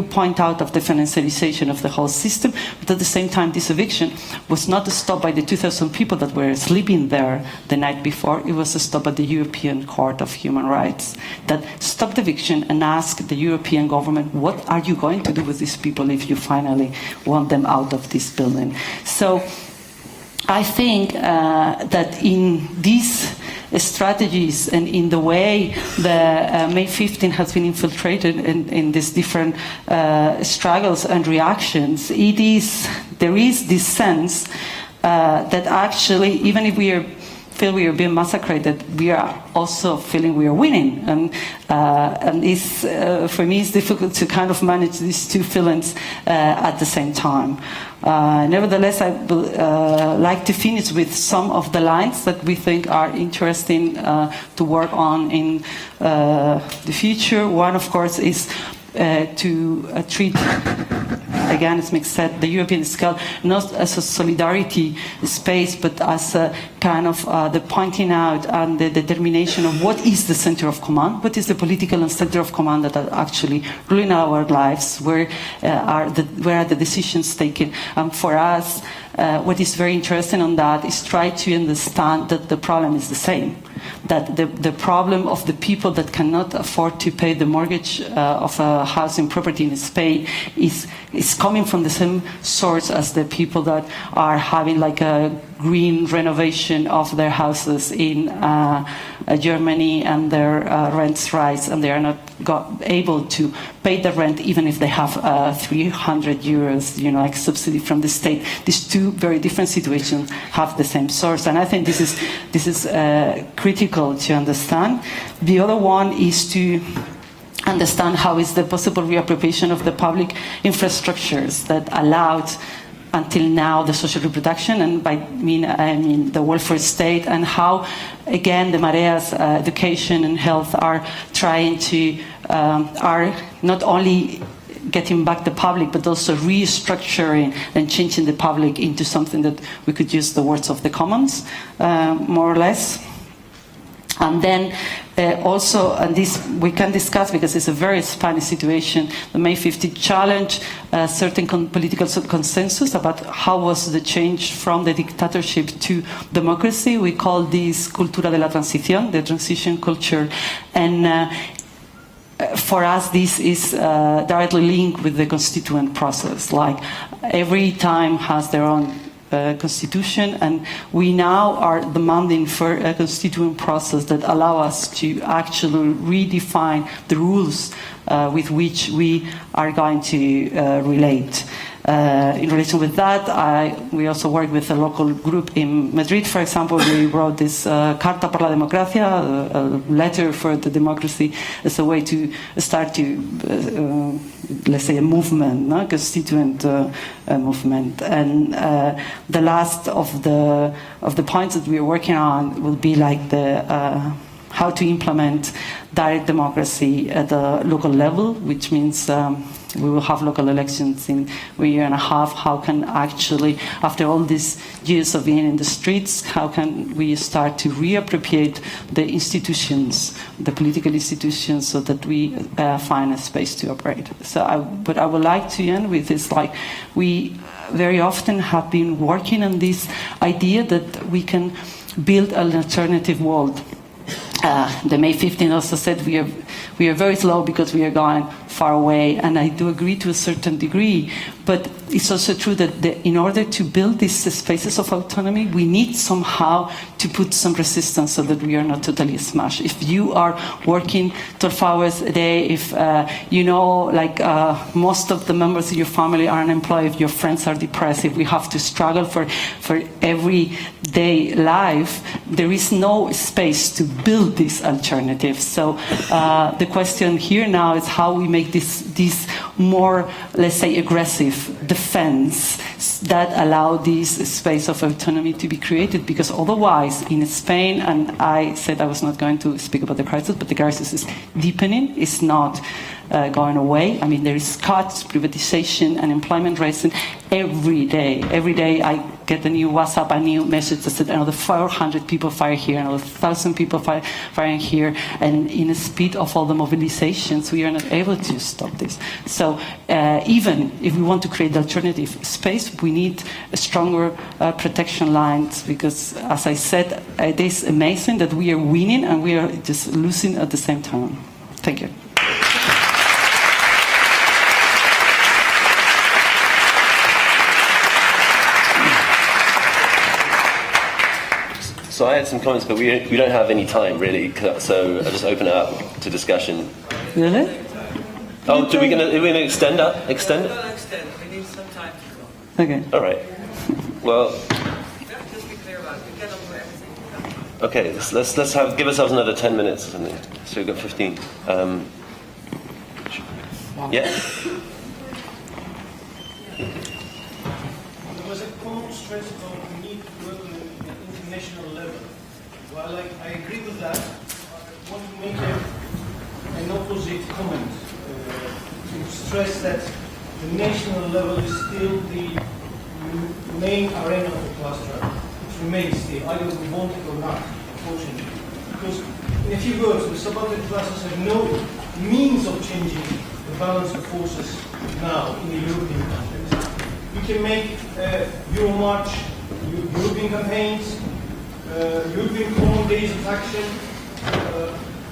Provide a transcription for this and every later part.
point out of the financialization of the whole system, but at the same time this eviction was not stopped by the 2,000 people that were sleeping there the night before. It was stopped by the European Court of Human Rights that stopped eviction and asked the European government, what are you going to do with these people if you finally want them out of this building? So I think that in these strategies and in the way the May 15 has been infiltrated in these different struggles and reactions, there is this sense that actually, even if we feel we are being massacred, that we are also feeling we are winning. And for me, it's difficult to kind of manage these two feelings at the same time. Nevertheless, I would like to finish with some of the lines that we think are interesting to work on in the future. One, of course, is to treat, again, as Mick said, the European scale not as a solidarity space, but as a kind of the pointing out and the determination of what is the center of command, what is the political and center of command that are actually ruling our lives, where are the decisions taken. And for us, what is very interesting on that is try to understand that the problem is the same. That the problem of the people that cannot afford to pay the mortgage of a housing property in Spain is coming from the same source as the people that are having like a green renovation of their houses in Germany, and their rents rise, and they are not able to pay the rent even if they have 300 euros, like subsidy from the state. These two very different situations have the same source, and I think this is critical to understand. The other one is to understand how is the possible reappropriation of the public infrastructures that allowed until now the social reproduction, and by I mean the welfare state, and how again the Mareas education and health are trying to are not only getting back the public, but also restructuring and changing the public into something that we could use the words of the commons, more or less. And then also, and this we can discuss because it's a very Spanish situation, the May 15 challenge certain political consensus about how was the change from the dictatorship to democracy. We call this cultura de la transición, the transition culture. And for us, this is directly linked with the constituent process. Like every time has their own constitution, and we now are demanding for a constituent process that allow us to actually redefine the rules with which we are going to relate. In relation with that, we also work with a local group in Madrid, for example. We wrote this Carta por la Democracia, a letter for the democracy, as a way to start to, let's say, a movement, no? Constituent movement. And the last of the points that we are working on will be like the how to implement direct democracy at the local level, which means we will have local elections in a year and a half. How can actually, after all these years of being in the streets, how can we start to reappropriate the institutions, the political institutions, so that we find a space to operate? So, what I would like to end with is like we very often have been working on this idea that we can build an alternative world. The May 15 also said we are very slow because we are going far away, and I do agree to a certain degree, but it's also true that in order to build these spaces of autonomy, we need somehow to put some resistance so that we are not totally smashed. If you are working 12 hours a day, if most of the members of your family are unemployed, if your friends are depressed, if we have to struggle for everyday life, there is no space to build these alternatives. So the question here now is how we make this more, let's say, aggressive defense that allow this space of autonomy to be created, because otherwise in Spain, and I said I was not going to speak about the crisis, but the crisis is deepening, it's not going away. I mean, there is cuts, privatization, and employment rates every day. Every day I get a new WhatsApp, a new message that said another 400 people fire here, another 1,000 people firing here, and in the speed of all the mobilizations, we are not able to stop this. So even if we want to create the alternative space, we need a stronger protection lines, because, as I said, it is amazing that we are winning and we are just losing at the same time. Thank you. So I had some comments, but we don't have any time really. So I'll just open it up to discussion. Really? Oh, are we gonna extend it? Extend it? We'll extend. We need some time to go. Okay. All right. Well. Just be clear about it. We cannot do everything. Okay. Let's give ourselves another 10 minutes or something. So we've got 15. Yeah. There was a common stress on the need to work on an international level. While I agree with that, I want to make an opposite comment to stress that the national level is still the main arena of the class struggle. It remains still, either we want it or not, unfortunately. Because, in a few words, the subaltern classes have no means of changing the balance of forces now in the European context. We can make Euro March, European campaigns, European common days of action.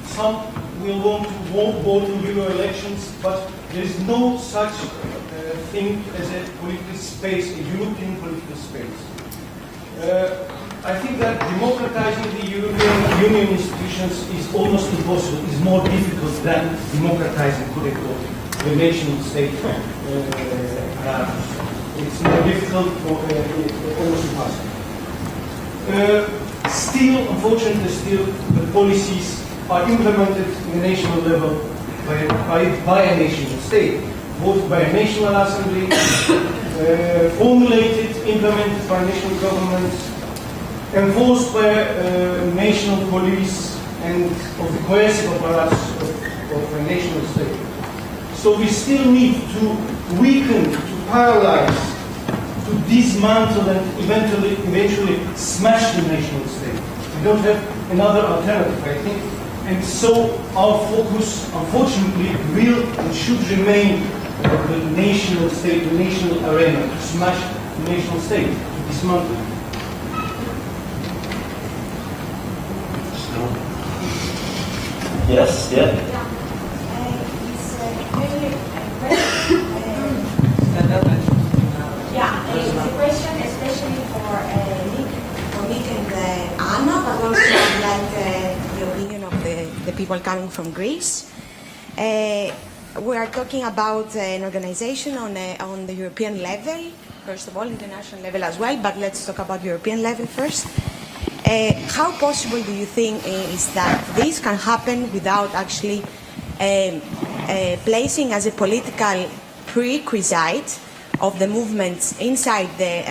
Some will want to vote in Euro elections, but there is no such thing as a political space, a European political space. I think that democratizing the European Union institutions is almost impossible, is more difficult than democratizing, the nation state. It's more difficult, almost impossible. Still, unfortunately, the policies are implemented in the national level by a national state, voted by a national assembly, formulated, implemented by national governments, enforced by national police and of the coercive apparatus of a national state. So we still need to weaken, to paralyze, to dismantle and eventually smash the national state. We don't have another alternative, I think. And so our focus, unfortunately, will and should remain the national state, the national arena, to smash the national state, to dismantle it. Yes, yeah. It's a question especially for Nick and Anna, but also I'd like the opinion of the people coming from Greece. We are talking about an organization on the European level, first of all, international level as well, but let's talk about European level first. How possible do you think is that this can happen without actually placing as a political prerequisite of the movements inside the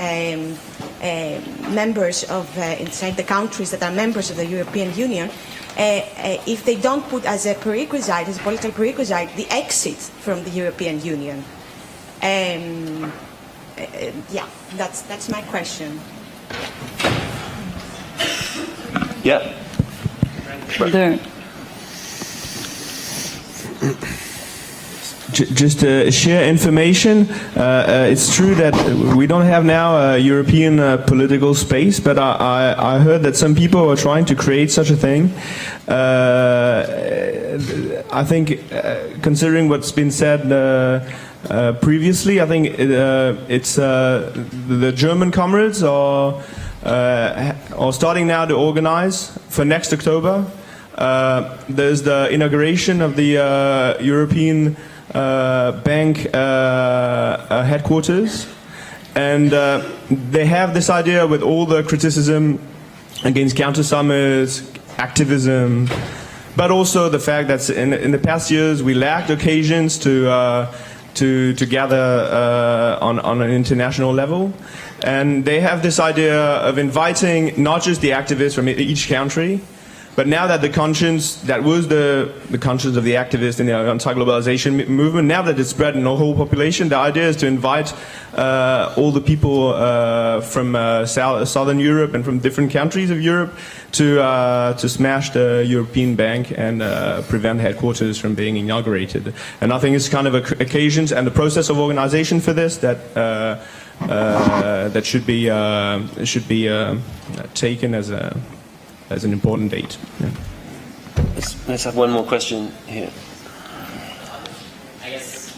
members of inside the countries that are members of the European Union, if they don't put as a prerequisite, as a political prerequisite, the exit from the European Union? That's my question. Yeah. There. Just to share information, it's true that we don't have now a European political space, but I heard that some people are trying to create such a thing. I think, considering what's been said previously, I think it's the German comrades are starting now to organize for next October. There's the inauguration of the European bank headquarters, and they have this idea with all the criticism against counter-summers, activism, but also the fact that in the past years we lacked occasions to gather on an international level. And they have this idea of inviting not just the activists from each country, But now that the conscience, that was the conscience of the activists in the anti-globalization movement, now that it's spread in the whole population, the idea is to invite all the people from Southern Europe and from different countries of Europe to smash the European Bank and prevent headquarters from being inaugurated. And I think it's kind of occasions and the process of organization for this that should be taken as an important date. Yeah. Let's have one more question here. I guess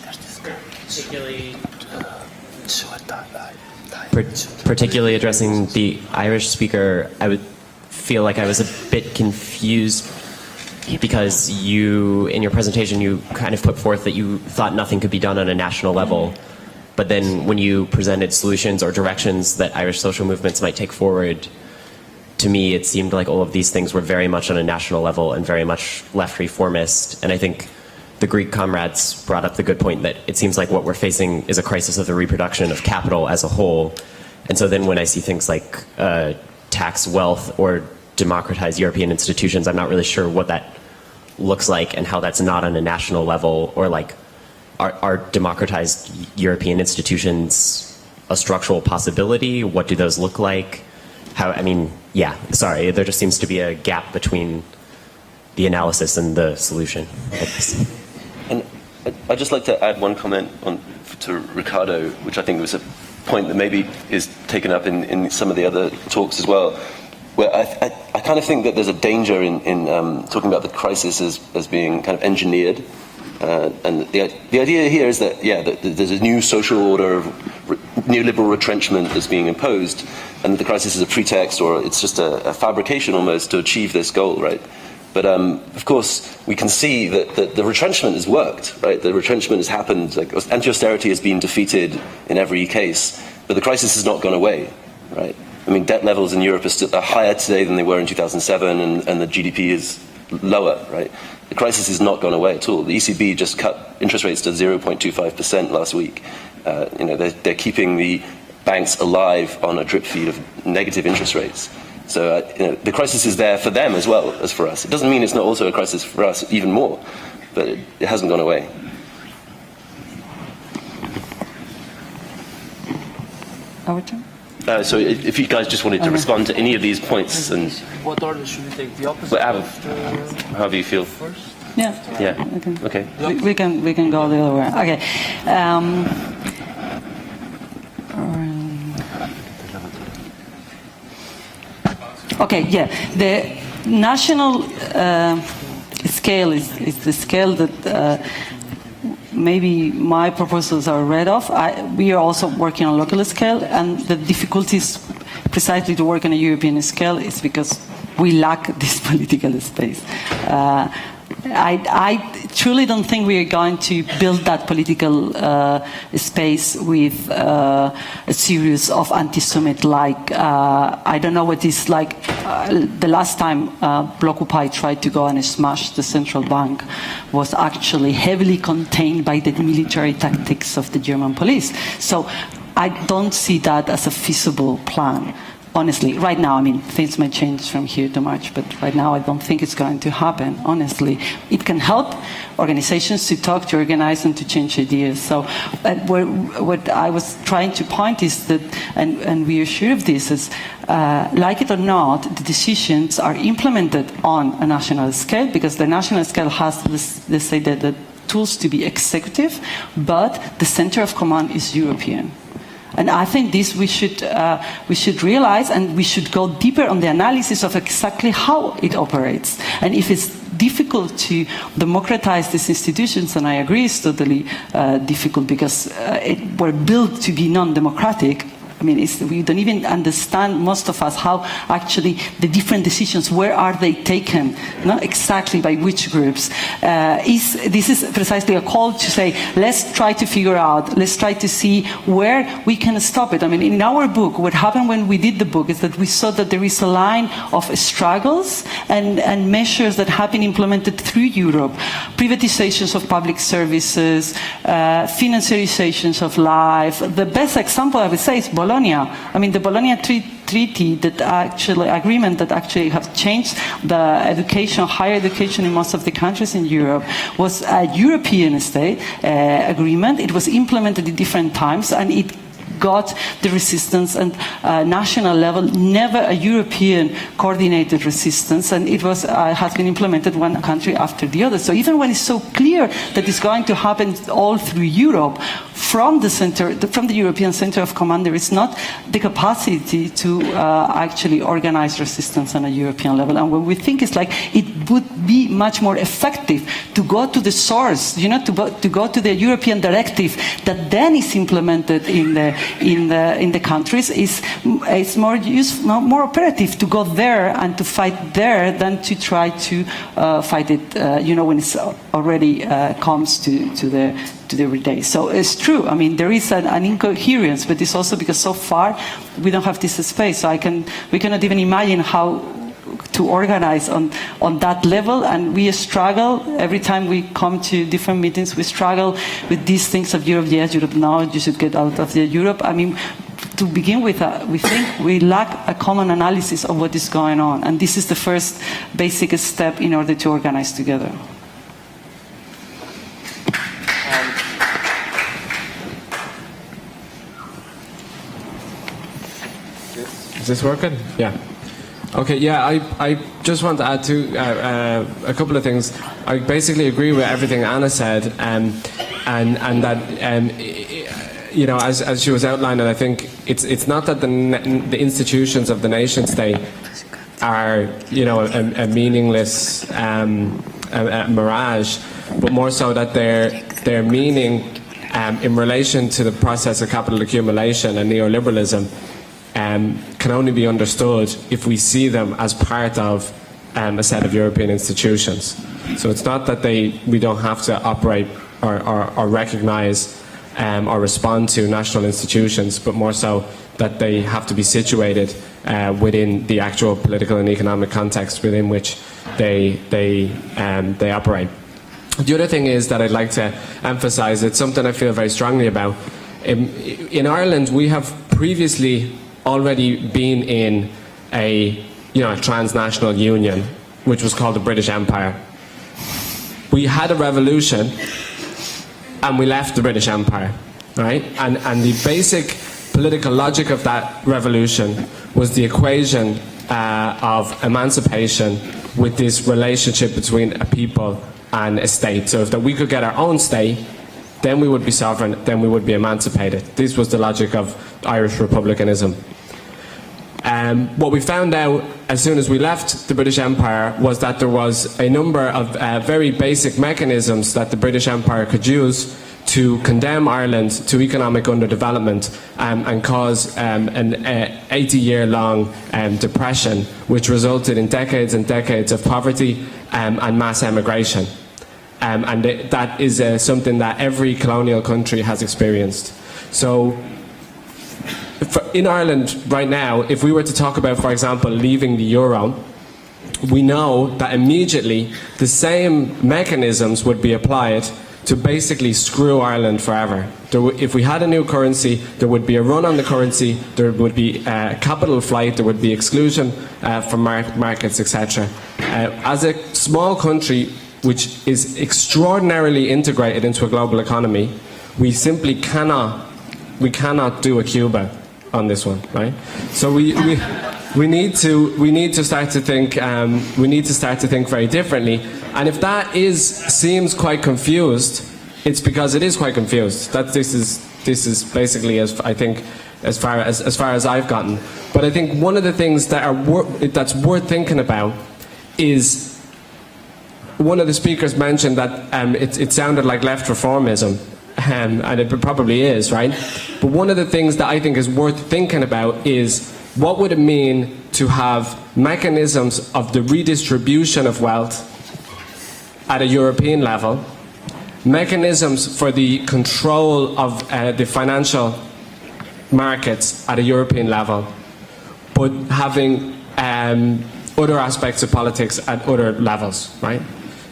particularly addressing the Irish speaker, I would feel like I was a bit confused because you, in your presentation, you kind of put forth that you thought nothing could be done on a national level. But then when you presented solutions or directions that Irish social movements might take forward, to me it seemed like all of these things were very much on a national level and very much left reformist. And I think the Greek comrades brought up the good point that it seems like what we're facing is a crisis of the reproduction of capital as a whole. And so then when I see things like tax wealth or democratize European institutions, I'm not really sure what that looks like and how that's not on a national level, or like are democratized European institutions a structural possibility? What do those look like? How, I mean, yeah, sorry, there just seems to be a gap between the analysis and the solution. And I'd just like to add one comment to Ricardo, which I think was a point that maybe is taken up in some of the other talks as well, where I kind of think that there's a danger in talking about the crisis as being kind of engineered. And the idea here is that, yeah, that there's a new social order of neoliberal retrenchment that's being imposed, and that the crisis is a pretext, or it's just a fabrication almost to achieve this goal, right? But of course, we can see that the retrenchment has worked, right? The retrenchment has happened. Like, anti-austerity has been defeated in every case, but the crisis has not gone away, right? I mean, debt levels in Europe are higher today than they were in 2007, and the GDP is lower, right? The crisis has not gone away at all. The ECB just cut interest rates to 0.25% last week. You know, they're keeping the banks alive on a drip feed of negative interest rates. So you know, the crisis is there for them as well as for us. It doesn't mean it's not also a crisis for us, even more, but it hasn't gone away. Our turn? So if you guys just wanted to respond to any of these points, and What order should we take? The opposite however you feel. first? Yeah. Yeah. Okay. Okay. We can go the other way. Okay. Okay. Yeah. The national scale is the scale that. Maybe my proposals are read off. We are also working on a local scale, and the difficulties precisely to work on a European scale is because we lack this political space. I truly don't think we are going to build that political space with a series of anti-Semitic, like, I don't know what is like, the last time Blockupy tried to go and smash the central bank was actually heavily contained by the military tactics of the German police. So I don't see that as a feasible plan. Honestly, right now, I mean, things may change from here to March, but right now I don't think it's going to happen, honestly. It can help organizations to talk, to organize, and to change ideas. So what I was trying to point is that, and we are sure of this, is like it or not, the decisions are implemented on a national scale, because the national scale has, let's say, the tools to be executive, but the center of command is European. And I think this we should realize, and we should go deeper on the analysis of exactly how it operates. And if it's difficult to democratize these institutions, and I agree it's totally difficult because it were built to be non-democratic. I mean, we don't even understand, most of us, how actually the different decisions, where are they taken, not exactly by which groups. This is precisely a call to say, let's try to figure out, let's try to see where we can stop it. I mean, in our book, what happened when we did the book is that we saw that there is a line of struggles and measures that have been implemented through Europe. Privatizations of public services, financiarizations of life. The best example, I would say, is Bologna. I mean, the Bologna treaty that actually agreement that actually have changed the education, higher education in most of the countries in Europe was a European state agreement. It was implemented at different times, and it got the resistance and national level, never a European coordinated resistance, and it was has been implemented one country after the other. So even when it's so clear that it's going to happen all through Europe, from the center, from the European Center of Command, there is not the capacity to actually organize resistance on a European level. And when we think it's like it would be much more effective to go to the source, you know, to go to the European directive that then is implemented in the countries, is more useful, more operative to go there and to fight there than to try to fight it, you know, when it's already comes to the everyday. So it's true. I mean, there is an incoherence, but it's also because so far we don't have this space. So we cannot even imagine how to organize on that level, and we struggle every time we come to different meetings. We struggle with these things of Europe. Yes, Europe now. You should get out of Europe. I mean, to begin with, we think we lack a common analysis of what is going on, and this is the first basic step in order to organize together. Is this working? Yeah. Okay, yeah, I just want to add a couple of things. I basically agree with everything Anna said, and that, you know, as she was outlining, I think it's not that the institutions of the nation state are, you know, a meaningless a mirage, but more so that their meaning in relation to the process of capital accumulation and neoliberalism can only be understood if we see them as part of a set of European institutions. So it's not that we don't have to operate or recognise or respond to national institutions, but more so that they have to be situated within the actual political and economic context within which they operate. The other thing is that I'd like to emphasise, it's something I feel very strongly about. In Ireland, we have previously already been in a transnational union, which was called the British Empire. We had a revolution, and we left the British Empire, right? And the basic political logic of that revolution was the equation of emancipation with this relationship between a people and a state. So if we could get our own state, then we would be sovereign, then we would be emancipated. This was the logic of Irish republicanism. What we found out as soon as we left the British Empire was that there was a number of very basic mechanisms that the British Empire could use to condemn Ireland to economic underdevelopment and cause an 80-year-long depression, which resulted in decades and decades of poverty and mass emigration. And that is something that every colonial country has experienced. So in Ireland right now, if we were to talk about, for example, leaving the euro, we know that immediately the same mechanisms would be applied to basically screw Ireland forever. If we had a new currency, there would be a run on the currency, there would be capital flight, there would be exclusion from markets, etc. As a small country which is extraordinarily integrated into a global economy, we simply cannot do a Cuba on this one, right? So we need to start to think very differently. And if that seems quite confused, it's because it is quite confused. That this is basically as far as I've gotten. But I think one of the things that's worth thinking about is, one of the speakers mentioned that it sounded like left reformism. And it probably is, right? But one of the things that I think is worth thinking about is, what would it mean to have mechanisms of the redistribution of wealth at a European level, mechanisms for the control of the financial markets at a European level, but having other aspects of politics at other levels, right?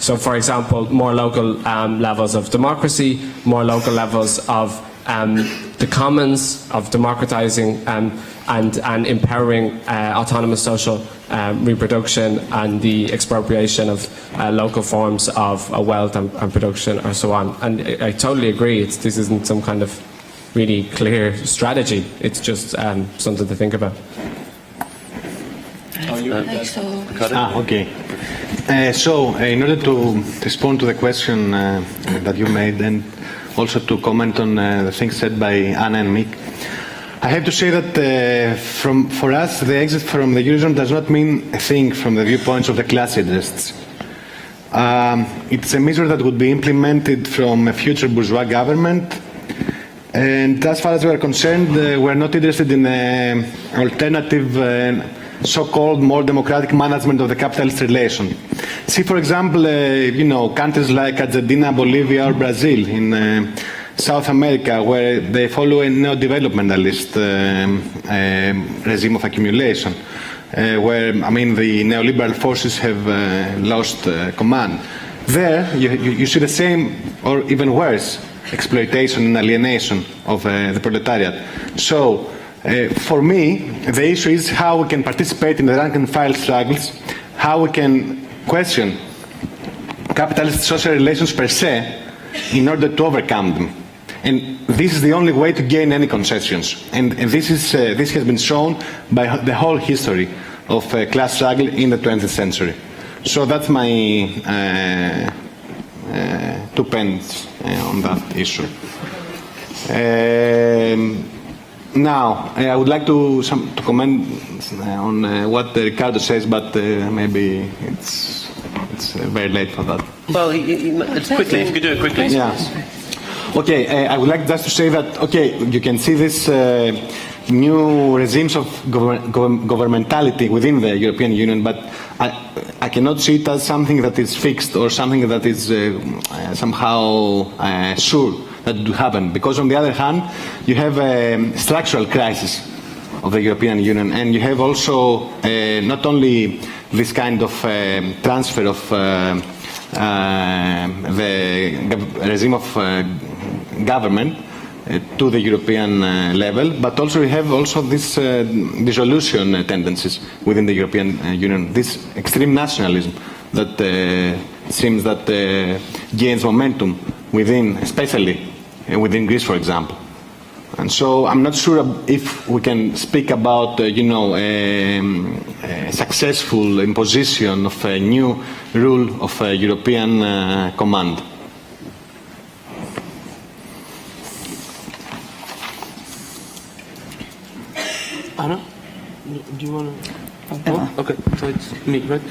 So, for example, more local levels of democracy, more local levels of the commons of democratizing and empowering autonomous social reproduction and the expropriation of local forms of wealth and production or so on. And I totally agree, this isn't some kind of really clear strategy, it's just something to think about. Okay. So, in order to respond to the question that you made and also to comment on the things said by Anna and Mick, I have to say that for us, the exit from the Eurozone does not mean a thing from the viewpoints of the class interests. It's a measure that would be implemented from a future bourgeois government, and as far as we are concerned, we're not interested in an alternative so-called more democratic management of the capitalist relation. See, for example, countries like Argentina, Bolivia, or Brazil in South America, where they follow a neo-developmentalist regime of accumulation, where, the neoliberal forces have lost command. There, you see the same, or even worse, exploitation and alienation of the proletariat. So, for me, the issue is how we can participate in the rank and file struggles, how we can question capitalist social relations per se in order to overcome them. And this is the only way to gain any concessions. And this has been shown by the whole history of class struggle in the 20th century. So that's my 2 pence on that issue. Now, I would like to comment on what Ricardo says, but maybe it's very late for that. Well, it's quickly, if you could do it quickly. Yeah. Okay, I would like just to say that, you can see this new regimes of governmentality within the European Union, but I cannot see it as something that is fixed or something that is somehow sure that would happen. Because on the other hand, you have a structural crisis of the European Union, and you have also not only this kind of transfer of the regime of government to the European level, but also we have also this dissolution tendencies within the European Union, this extreme nationalism that seems that gains momentum within, especially within Greece, for example. And so I'm not sure if we can speak about, a successful imposition of a new rule of European command. Anna, do you want to? Oh, okay, so it's me, right?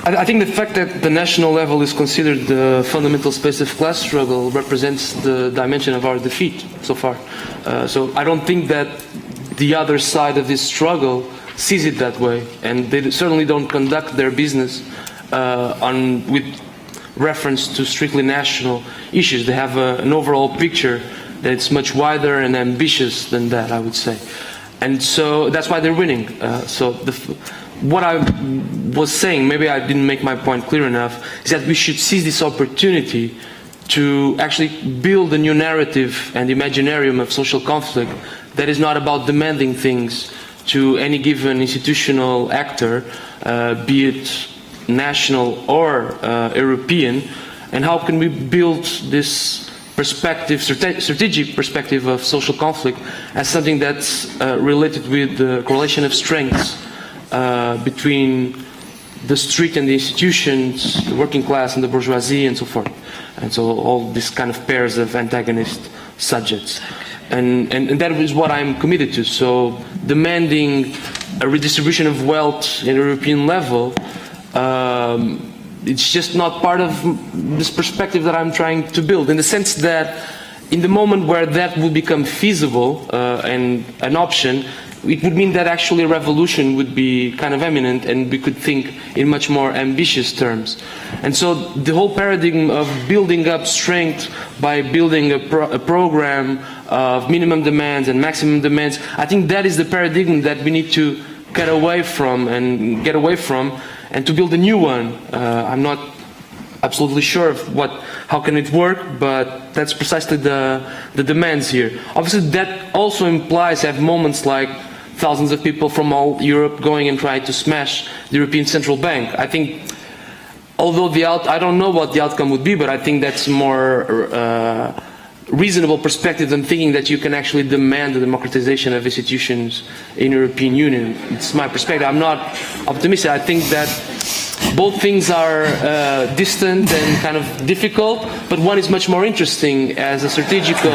I think the fact that the national level is considered the fundamental space of class struggle represents the dimension of our defeat so far. So I don't think that the other side of this struggle sees it that way, and they certainly don't conduct their business with reference to strictly national issues. They have an overall picture that it's much wider and ambitious than that, I would say. And so that's why they're winning. What I was saying, maybe I didn't make my point clear enough, is that we should seize this opportunity to actually build a new narrative and imaginarium of social conflict that is not about demanding things to any given institutional actor, be it national or European, and how can we build this perspective, strategic perspective of social conflict as something that's related with the correlation of strengths between the street and the institutions, the working class and the bourgeoisie, and so forth. And so all these kind of pairs of antagonist subjects. And that is what I'm committed to. So demanding a redistribution of wealth at a European level, it's just not part of this perspective that I'm trying to build, in the sense that in the moment where that would become feasible and an option, it would mean that actually a revolution would be kind of imminent, and we could think in much more ambitious terms. And so the whole paradigm of building up strength by building a program of minimum demands and maximum demands, I think that is the paradigm that we need to get away from and to build a new one. I'm not absolutely sure of how can it work, but that's precisely the demands here. Obviously, that also implies have moments like thousands of people from all Europe going and trying to smash the European Central Bank. I think, although I don't know what the outcome would be, but I think that's more reasonable perspective than thinking that you can actually demand the democratization of institutions in European Union. It's my perspective. I'm not optimistic. I think that both things are distant and kind of difficult, but one is much more interesting as a strategical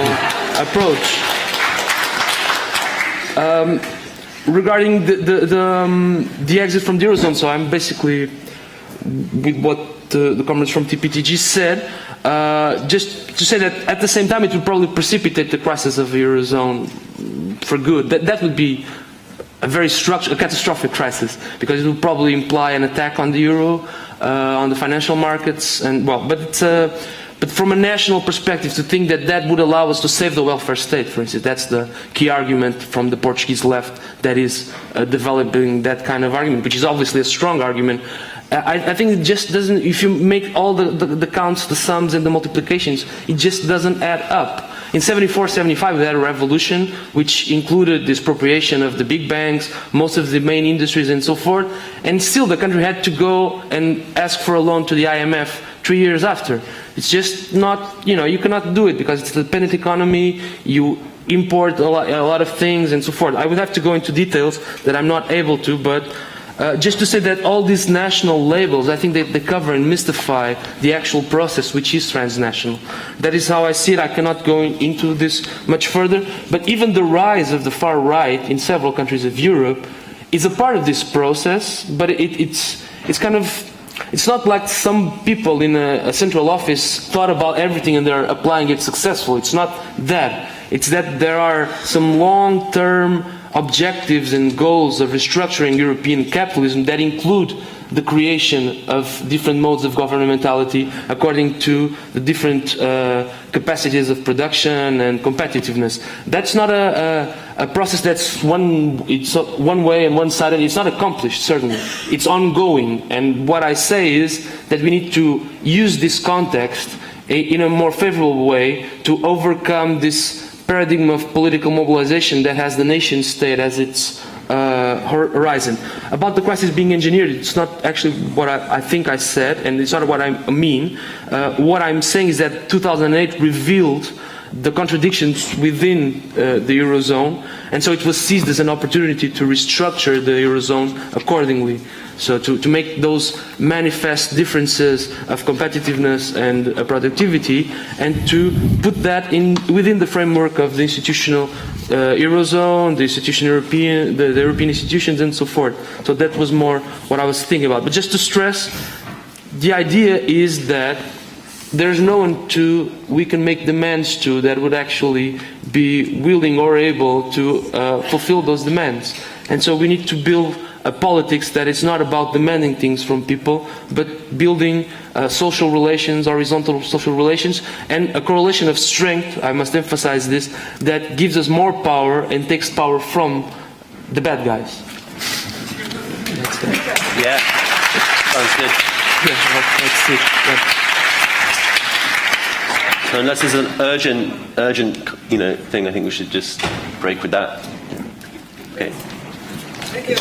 approach. Regarding the exit from the Eurozone, so I'm basically with what the comrades from TPTG said, just to say that at the same time it would probably precipitate the crisis of the Eurozone for good. That would be a very catastrophic crisis, because it would probably imply an attack on the euro, on the financial markets, and well, but from a national perspective, to think that would allow us to save the welfare state, for instance, that's the key argument from the Portuguese left that is developing that kind of argument, which is obviously a strong argument. I think it just doesn't, if you make all the counts, the sums and the multiplications, it just doesn't add up. In 74, 75, we had a revolution which included the expropriation of the big banks, most of the main industries and so forth, and still the country had to go and ask for a loan to the IMF 3 years after. It's just not, you cannot do it because it's a dependent economy, you import a lot of things and so forth. I would have to go into details that I'm not able to, but just to say that all these national labels, I think they cover and mystify the actual process, which is transnational. That is how I see it. I cannot go into this much further. But even the rise of the far right in several countries of Europe is a part of this process. But it's kind of, it's not like some people in a central office thought about everything and they're applying it successfully. It's not that. It's that there are some long-term objectives and goals of restructuring European capitalism that include the creation of different modes of governmentality according to the different capacities of production and competitiveness. That's not a process that's one way and one-sided. It's not accomplished, certainly. It's ongoing. And what I say is that we need to use this context in a more favorable way to overcome this paradigm of political mobilization that has the nation state as its horizon. About the crisis being engineered, it's not actually what I think I said, and it's not what I mean. What I'm saying is that 2008 revealed the contradictions within the Eurozone, and so it was seized as an opportunity to restructure the Eurozone accordingly. So to make those manifest differences of competitiveness and productivity, and to put that within the framework of the institutional Eurozone, the European institutions and so forth. So that was more what I was thinking about. But just to stress, the idea is that there's no one we can make demands to that would actually be willing or able to fulfill those demands. And so we need to build a politics that is not about demanding things from people, but building social relations, horizontal social relations, and a correlation of strength, I must emphasize this, that gives us more power and takes power from the bad guys. That's it. Yeah, sounds good. Yeah, that's it. Yeah. So unless there's an urgent, thing, I think we should just break with that. Okay. Thank you.